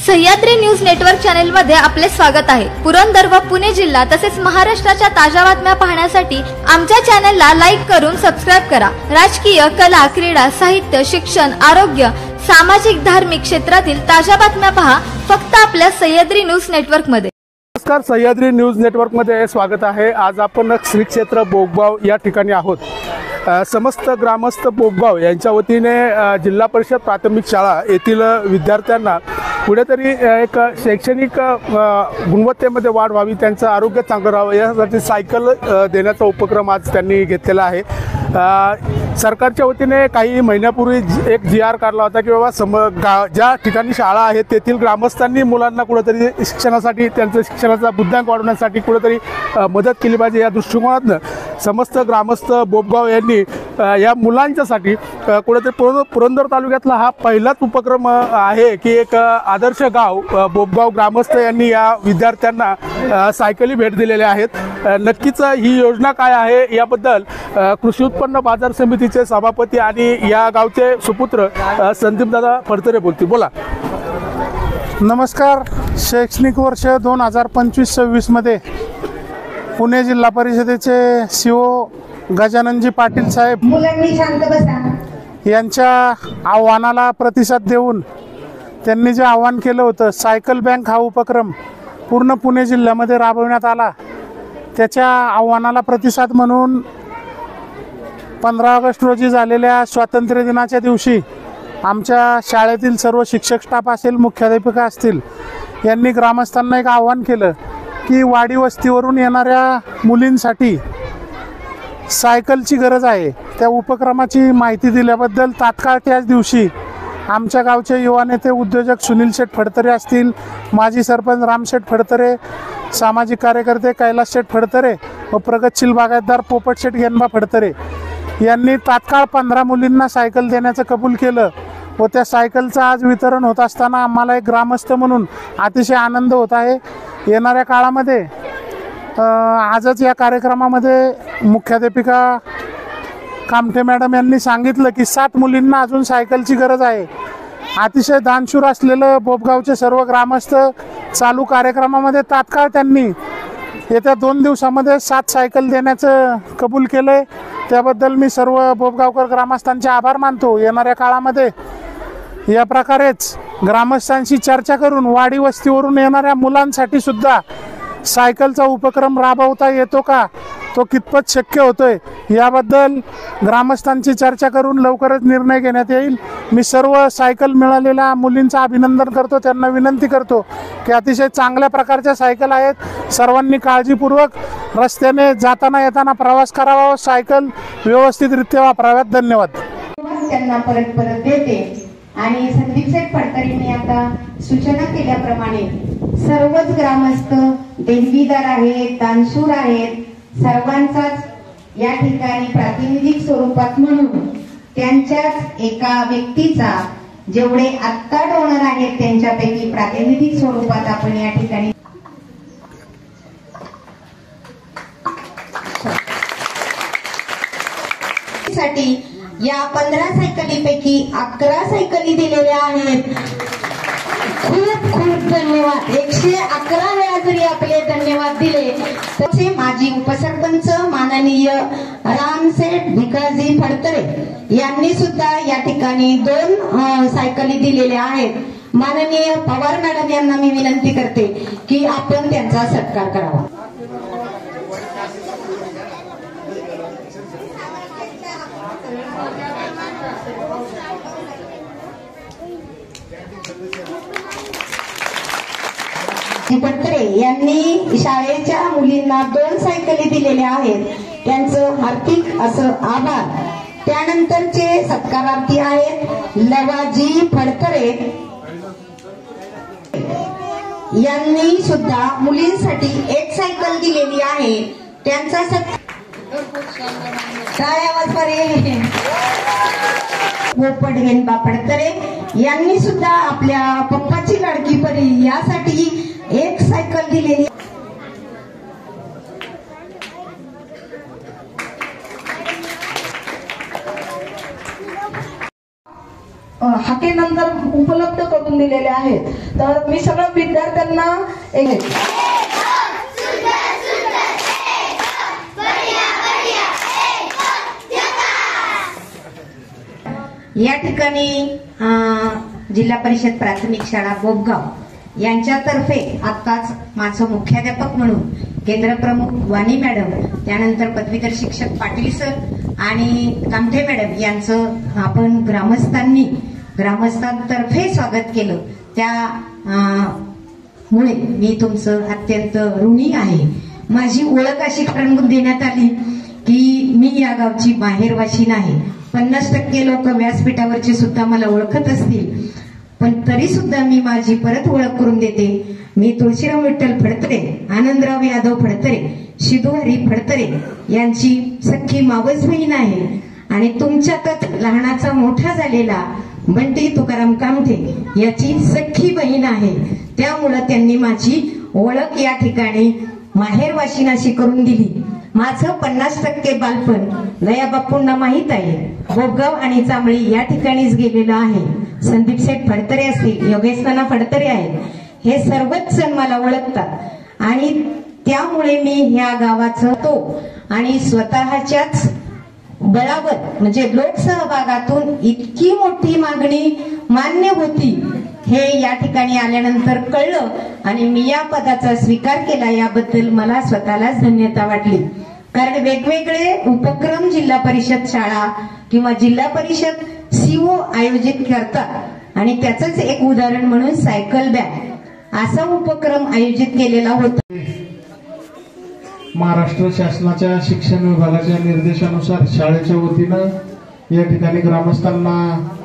Sahyadri news network channel मध्ये आपले स्वागत आहे। पुरंदर व पुणे जिल्हा तसेच महाराष्ट्राच्या ताज्या बातम्या पाहण्यासाठी आमच्या चॅनलला लाईक करून सबस्क्राइब करा। राजकीय, कला, क्रीडा, साहित्य, शिक्षण, आरोग्य, सामाजिक, धार्मिक क्षेत्रातील ताज्या बातम्या पहा फक्त आपल्या सह्याद्री न्यूज नेटवर्क मध्ये। नमस्कार, सह्याद्री न्यूज नेटवर्क मध्ये स्वागत आहे। आज आपण श्री क्षेत्र बोगगाव या ठिकाणी आहोत। समस्त ग्रामस्थ बोगगाव यांच्या वतीने जिल्हा परिषद प्राथमिक शाळा येथील विद्यार्थ्यांना कुठेतरी एक शैक्षणिक गुणवत्तेमध्ये वाढ व्हावी, त्यांचं आरोग्य चांगलं राहावं यासाठी सायकल देण्याचा उपक्रम आज त्यांनी घेतलेला आहे। सरकारच्या वतीने काही महिन्यापूर्वी एक GR काढला होता की बाबा ज्या ठिकाणी शाळा आहेत तेथील ग्रामस्थांनी मुलांना कुठेतरी शिक्षणासाठी त्यांचं शिक्षणाचा बुद्ध्यांक वाढवण्यासाठी कुठेतरी मदत केली पाहिजे। या दृष्टिकोनातून समस्त ग्रामस्थ बोगगाव यांनी या मुलांच्यासाठी कुठेतरी पुरंदर तालुक्यातला हा पहिलाच उपक्रम आहे की एक आदर्श गाव बोगगाव ग्रामस्थ यांनी या विद्यार्थ्यांना सायकली भेट दिलेल्या आहेत। नक्कीच ही योजना काय आहे याबद्दल कृषी उत्पन्न बाजार समितीचे सभापती आणि या गावचे सुपुत्र संदीपदादा फडतरे बोलतील। बोला। नमस्कार। शैक्षणिक वर्ष 2025-26 मध्ये पुणे जिल्हा परिषदेचे CO गजाननजी पाटील साहेब मुलांनी शांत बसा यांच्या आव्हानाला प्रतिसाद देऊन त्यांनी जे आव्हान केलं होतं सायकल बँक हा उपक्रम पूर्ण पुणे जिल्ह्यामध्ये राबवण्यात आला। त्याच्या आव्हानाला प्रतिसाद म्हणून 15 ऑगस्ट रोजी झालेल्या स्वातंत्र्य दिनाच्या दिवशी आमच्या शाळेतील सर्व शिक्षक स्टाफ असेल, मुख्याध्यापिका असतील, यांनी ग्रामस्थांना एक आव्हान केलं की वाडी वस्तीवरून येणाऱ्या मुलींसाठी सायकलची गरज आहे। त्या उपक्रमाची माहिती दिल्याबद्दल तात्काळ त्याच दिवशी आमच्या गावचे युवा नेते उद्योजक सुनील शेठ फडतरे असतील, माजी सरपंच राम शेठ फडतरे, सामाजिक कार्यकर्ते कैलास शेठ फडतरे व प्रगतशील बागायतदार पोपट शेठ गेनबा फडतरे यांनी तात्काळ 15 मुलींना सायकल देण्याचं कबूल केलं व त्या सायकलचं आज वितरण होत असताना आम्हाला एक ग्रामस्थ म्हणून अतिशय आनंद होत आहे। येणाऱ्या काळामध्ये आजच या कार्यक्रमामध्ये मुख्याध्यापिका कामठे मॅडम यांनी सांगितलं की 7 मुलींना अजून सायकलची गरज आहे। अतिशय दानशूर असलेलं बोबगावचे सर्व ग्रामस्थ चालू कार्यक्रमामध्ये तात्काळ त्यांनी येत्या 2 दिवसामध्ये 7 सायकल देण्याचं कबूल केलंय। त्याबद्दल मी सर्व बोबगावकर ग्रामस्थांचे आभार मानतो। येणाऱ्या काळामध्ये या प्रकारेच ग्रामस्थांशी चर्चा करून वाडी वस्तीवरून येणाऱ्या मुलांसाठी सुद्धा सायकलचा उपक्रम राबवता येतो का, तो कितपत शक्य होतोय याबद्दल ग्रामस्थांची चर्चा करून लवकरच निर्णय घेण्यात येईल। मी सर्व सायकल मिळालेल्या मुलींचं अभिनंदन करतो, त्यांना विनंती करतो की अतिशय चांगल्या प्रकारच्या सायकल आहेत। सर्वांनी काळजीपूर्वक रस्त्याने जाताना येताना प्रवास करावा, सायकल व्यवस्थितरित्या वापराव्यात। धन्यवाद। त्यांना परत देते आणि संदीप शेठ फडतरेंनी आता सूचना केल्याप्रमाणे सर्वच ग्रामस्थ देणगीदार आहेत, दानशूर आहेत, सर्वांचाच या ठिकाणी प्रातिनिधिक स्वरूपात म्हणून त्यांच्याच एका व्यक्तीचा जेवढे आत्ता डोनर आहेत त्यांच्यापैकी प्रातिनिधिक स्वरूपात आपण या ठिकाणी साठी या 15 सायकलीपैकी 11 सायकली दिलेल्या आहेत। खूप खूप धन्यवाद। 111 वेळा जरी आपले धन्यवाद दिले तसे माजी उपसरपंच माननीय रामसेठ भिकाजी फडतरे यांनी सुद्धा या ठिकाणी 2 सायकली दिलेल्या आहेत। माननीय पवार मॅडम यांना मी विनंती करते की आपण त्यांचा सत्कार करावा। फडतरे यांनी शाळेच्या मुलींना 2 सायकली दिलेल्या आहेत, त्यांचं हार्दिक असं आभार। त्यानंतरचे सत्कारार्थी आहेत लवाजी फडतरे यांनी सुद्धा मुलींसाठी 1 सायकल दिलेली आहे, त्यांचा पोपट गेनबा फडतरे यांनी सुद्धा आपल्या पप्पाची लाडकी परी यासाठी 1 सायकल दिलेली। हाकेनंतर उपलब्ध करून दिलेले आहेत. तर मी सगळ्या विद्यार्थ्यांना या ठिकाणी जिल्हा परिषद प्राथमिक शाळा बोबगाव यांच्यातर्फे आत्ताच माझं मुख्याध्यापक म्हणून केंद्रप्रमुख वाणी मॅडम, त्यानंतर पदवीधर शिक्षक पाटील सर आणि कामठे मॅडम यांचं आपण ग्रामस्थांतर्फे स्वागत केलं. त्यामुळे मी तुमचं अत्यंत ऋणी आहे. माझी ओळख अशी करून देण्यात आली की मी या गावची बाहेरवाशी नाही. 50% लोक व्यासपीठावरचे सुद्धा मला ओळखत असतील, पण तरी सुद्धा मी माझी परत ओळख करून देते. मी तुळशीराम विठ्ठल फडतरे, आनंदराव यादव फडतरे, शिदुहरी फडतरे यांची सख्खी मावस बहीण आहे आणि तुमच्यातच लहानाचा मोठा झालेला बंटी तुकाराम कामठे याची सख्खी बहीण आहे. त्यामुळं त्यांनी माझी ओळख या ठिकाणी माहेरवाशिनाशी करून दिली. माझं 50% बालपण लया बापूंना माहीत आहे. बोबगाव आणि चांबळी या ठिकाणीच गेलेलं आहे. संदीप शेठ फडतरे असतील, योगेश नाना फडतरे आहेत, हे सर्वच जण मला ओळखतात आणि त्यामुळे मी ह्या गावाचं तो आणि स्वतःच्याच बळावर म्हणजे लोकसहभागातून इतकी मोठी मागणी मान्य होती हे या ठिकाणी आल्यानंतर कळलं आणि मी या पदाचा स्वीकार केला. याबद्दल मला स्वतःलाच धन्यता वाटली. कारण वेगवेगळे उपक्रम जिल्हा परिषद शाळा किंवा जिल्हा परिषद सीओ आयोजित करतात आणि त्याचंच एक उदाहरण म्हणून सायकल बॅग असा उपक्रम आयोजित केलेला होता. महाराष्ट्र शासनाच्या शिक्षण विभागाच्या निर्देशानुसार शाळेच्या वतीनं या ठिकाणी ग्रामस्थांना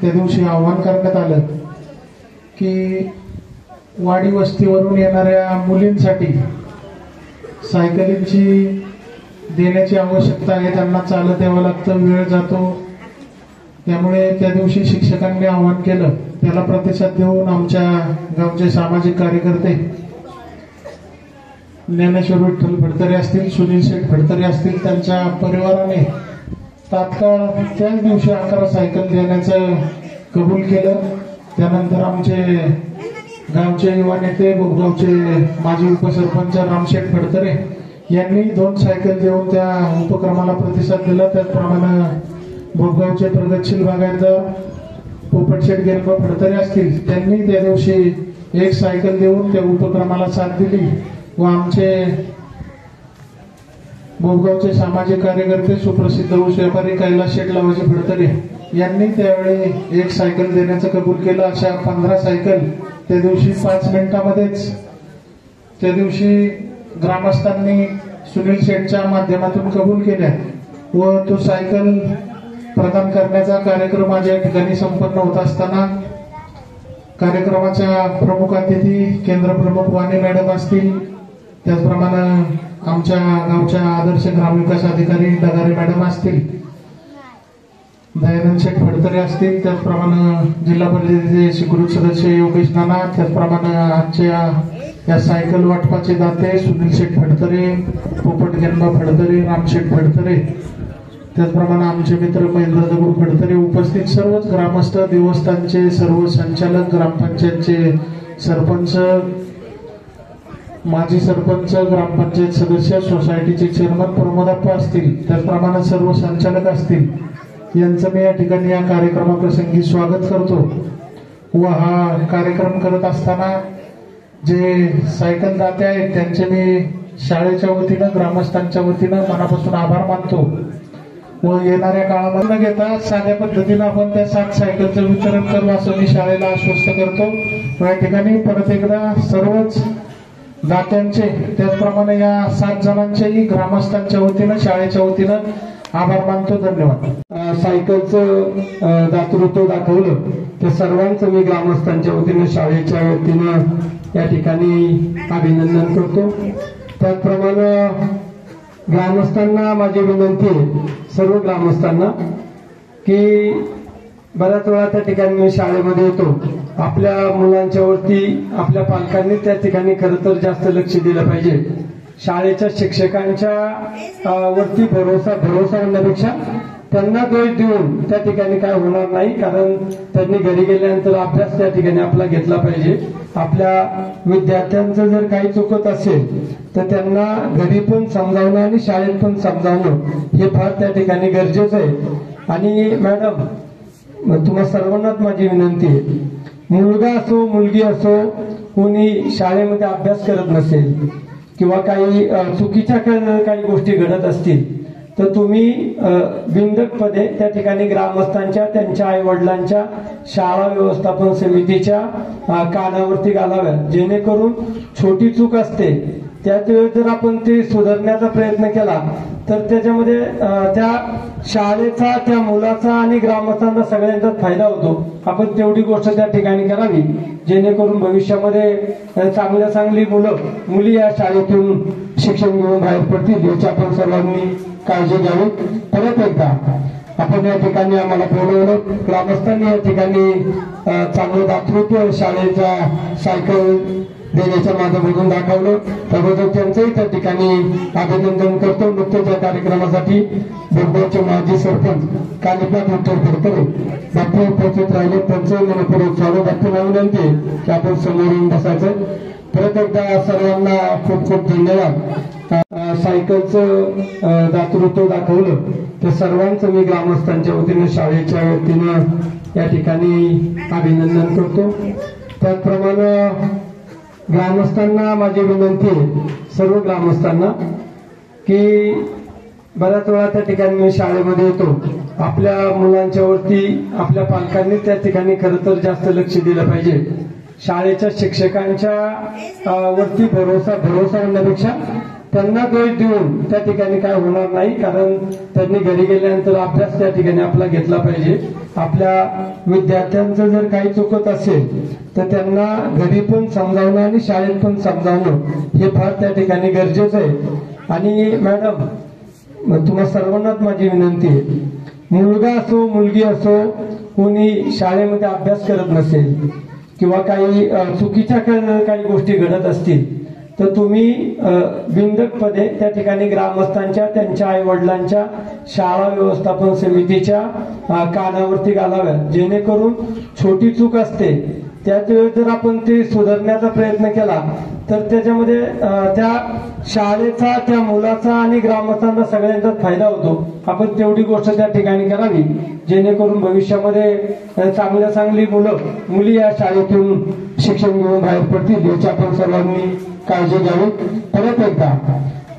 त्या दिवशी आवाहन करण्यात आलं की वाडी वस्तीवरून येणाऱ्या मुलींसाठी सायकलींची देण्याची आवश्यकता आहे. त्यांना चालत यावं लागतं, वेळ जातो. त्यामुळे त्या दिवशी शिक्षकांनी आवाहन केलं. त्याला प्रतिसाद देऊन आमच्या गावचे सामाजिक कार्यकर्ते ज्ञानेश्वर विठ्ठल फडतरे असतील, सुनील शेठ फडतरे असतील, त्यांच्या परिवाराने तात्काळ त्याच दिवशी 11 सायकल देण्याचं कबूल केलं. त्यानंतर आमचे गावचे युवा नेते, बोबगावचे माजी उपसरपंच रामशेठ फडतरे यांनी 2 सायकल देऊन त्या उपक्रमाला प्रतिसाद दिला. त्याचप्रमाणे बोबगावचे प्रगतशील बागायतदार पोपटशेठ गेलबा फडतरे असतील, त्यांनी त्या दिवशी 1 सायकल देऊन त्या उपक्रमाला साथ दिली व आमचे बोबगावचे सामाजिक कार्यकर्ते सुप्रसिद्ध ऊस व्यापारी कैलास शेठ लावाजी फडतरे यांनी त्यावेळी 1 सायकल देण्याचं कबूल केलं. अशा 15 सायकल त्या दिवशी 5 मिनिटांमध्येच त्या दिवशी ग्रामस्थांनी सुनील शेठच्या माध्यमातून कबूल केल्या व तो सायकल प्रदान करण्याचा कार्यक्रम आज या ठिकाणी संपन्न होत असताना कार्यक्रमाच्या प्रमुख अतिथी केंद्रप्रमुख वाणी मॅडम असतील, त्याचप्रमाणे आमच्या गावच्या आदर्श ग्रामविकास अधिकारी डगारे मॅडम असतील, दयानंद शेठ फडतरे असतील, त्याचप्रमाणे जिल्हा परिषदेचे स्वीकृत सदस्य योगेश नाना, त्याचप्रमाणे आजच्या या सायकल वाटपाचे दाते सुनील शेठ फडतरे, पोपट गेनबा फडतरे, रामशेठ फडतरे, त्याचप्रमाणे आमचे मित्र महेंद्र दगडू फडतरे, उपस्थित सर्वच ग्रामस्थ, देवस्थानचे सर्व संचालक, ग्रामपंचायतचे सरपंच, माजी सरपंच, ग्रामपंचायत सदस्य, सोसायटीचे चेअरमन प्रमोदाप्पा असतील, त्याचप्रमाणे सर्व संचालक असतील, यांचं मी या ठिकाणी या कार्यक्रमाप्रसंगी स्वागत करतो व हा कार्यक्रम करत असताना जे सायकल दाते आहेत त्यांचे मी शाळेच्या वतीनं, ग्रामस्थांच्या वतीनं मनापासून आभार मानतो व येणाऱ्या काळामध्ये न घेता साध्या पद्धतीनं आपण त्या 7 सायकलचं वितरण करू असं मी शाळेला आश्वस्त करतो. या ठिकाणी परत एकदा सर्वच दात्यांचे, त्याचप्रमाणे या 7 जणांचेही ग्रामस्थांच्या वतीनं, शाळेच्या वतीनं आभार मानतो. धन्यवाद. सायकलचं दातृत्व दाखवलं त्या सर्वांचं मी ग्रामस्थांच्या वतीनं, शाळेच्या वतीनं या ठिकाणी अभिनंदन करतो. त्याचप्रमाणे ग्रामस्थांना माझी विनंती आहे, सर्व ग्रामस्थांना, की बऱ्याच वेळा त्या ठिकाणी मी शाळेमध्ये येतो, आपल्या मुलांच्या वरती आपल्या पालकांनी त्या ठिकाणी खरं तर जास्त लक्ष दिलं पाहिजे. शाळेच्या शिक्षकांच्या वरती भरोसा होण्यापेक्षा त्यांना दोष देऊन त्या ठिकाणी काय होणार नाही, कारण त्यांनी घरी गेल्यानंतर अभ्यास त्या ठिकाणी आपला घेतला पाहिजे. आपल्या विद्यार्थ्यांचं जर काही चुकत असेल तर त्यांना घरी पण समजावणं आणि शाळेत पण समजावणं हे फार त्या ठिकाणी गरजेचं आहे. आणि मॅडम, तुम्हा सर्वांनाच माझी विनंती आहे, मुलगा असो मुलगी असो, कोणी शाळेमध्ये अभ्यास करत नसेल किंवा काही चुकीच्या काही गोष्टी घडत असतील तर तुम्ही बिनधडकपणे त्या ठिकाणी ग्रामस्थांच्या, त्यांच्या आई वडिलांच्या, शाळा व्यवस्थापन समितीच्या कानावरती घालाव्या, जेणेकरून छोटी चूक असते त्याच वेळेस जर आपण ते सुधारण्याचा प्रयत्न केला तर त्याच्यामध्ये त्या शाळेचा, त्या मुलाचा आणि ग्रामस्थांना सगळ्यांचाच फायदा होतो. आपण तेवढी गोष्ट त्या ठिकाणी करावी जेणेकरून भविष्यामध्ये चांगली मुली या शाळेतून शिक्षण घेऊन बाहेर पडतील याची आपण सर्वांनी काळजी घ्यावी. परत एकदा आपण या ठिकाणी आम्हाला बोलवलं, ग्रामस्थांनी या ठिकाणी चांगलं दातृत्व शाळेच्या सायकल देण्याच्या माध्यमातून दाखवलं, त्याबद्दल त्यांचंही त्या ठिकाणी अभिनंदन करतो. नुकत्याच्या कार्यक्रमासाठी बोगबावचे माजी सरपंच कानिपात विठ्ठल फडतरे डॉक्टर उपस्थित राहिले, त्यांचंही मनपूर्वक स्वागत. आपण विनंती आहे की आपण समोर येऊन बसायचं. परत एकदा सर्वांना खूप खूप धन्यवाद. सायकलचं दातृत्व दाखवलं ते सर्वांचं मी ग्रामस्थांच्या वतीनं, शाळेच्या वतीनं या ठिकाणी अभिनंदन करतो. त्याचप्रमाणे ग्रामस्थांना माझी विनंती आहे, सर्व ग्रामस्थांना, की बऱ्याच वेळा त्या ठिकाणी मी शाळेमध्ये येतो, आपल्या मुलांच्या वरती आपल्या पालकांनी त्या ठिकाणी खरं तर जास्त लक्ष दिलं पाहिजे. शाळेच्या शिक्षकांच्या वरती भरोसा होण्यापेक्षा त्यांना दोष देऊन त्या ठिकाणी काय होणार नाही, कारण त्यांनी घरी गेल्यानंतर अभ्यास त्या ठिकाणी आपला घेतला पाहिजे. आपल्या विद्यार्थ्यांचं जर काही चुकत असेल तर त्यांना घरी पण समजावणं आणि शाळेत पण समजावणं हे फार त्या ठिकाणी गरजेचं आहे. आणि मॅडम, तुम्हा सर्वांनाच माझी विनंती आहे, मुलगा असो मुलगी असो, कोणी शाळेमध्ये अभ्यास करत नसेल किंवा काही चुकीच्या काही गोष्टी घडत असतील तर तुम्ही बिनधडकपणे त्या ठिकाणी ग्रामस्थांच्या, त्यांच्या आई वडिलांच्या, शाळा व्यवस्थापन समितीच्या कानावरती घालाव्या, जेणेकरून छोटी चूक असते त्याच वेळेस जर आपण ते सुधारण्याचा प्रयत्न केला तर त्याच्यामध्ये त्या शाळेचा, त्या मुलाचा आणि ग्रामस्थांना सगळ्यांचाच फायदा होतो. आपण तेवढी गोष्ट त्या ठिकाणी करावी जेणेकरून भविष्यामध्ये चांगली मुली या शाळेतून शिक्षण घेऊन बाहेर पडतील याची आपण सर्वांनी काळजी घ्यावी. परत एकदा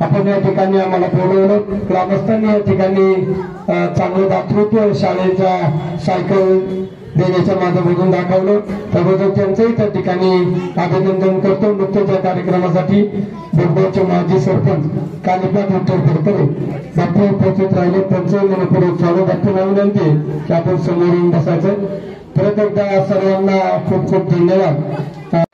आपण या ठिकाणी आम्हाला बोलवलं, ग्रामस्थांनी या ठिकाणी चांगलं दातृत्व शाळेच्या सायकल देण्याच्या माध्यमातून दाखवलं, त्याबद्दल त्यांचंही त्या ठिकाणी अभिनंदन करतो. नुकत्याच्या कार्यक्रमासाठी बोगबावचे माजी सरपंच कानिपात विठ्ठल फडतरे डॉक्टर उपस्थित राहिले, त्यांचंही मनपूर्वक स्वागत. आपण विनंती आहे की आपण समोर येऊन बसायचं. परत एकदा सर्वांना खूप खूप धन्यवाद.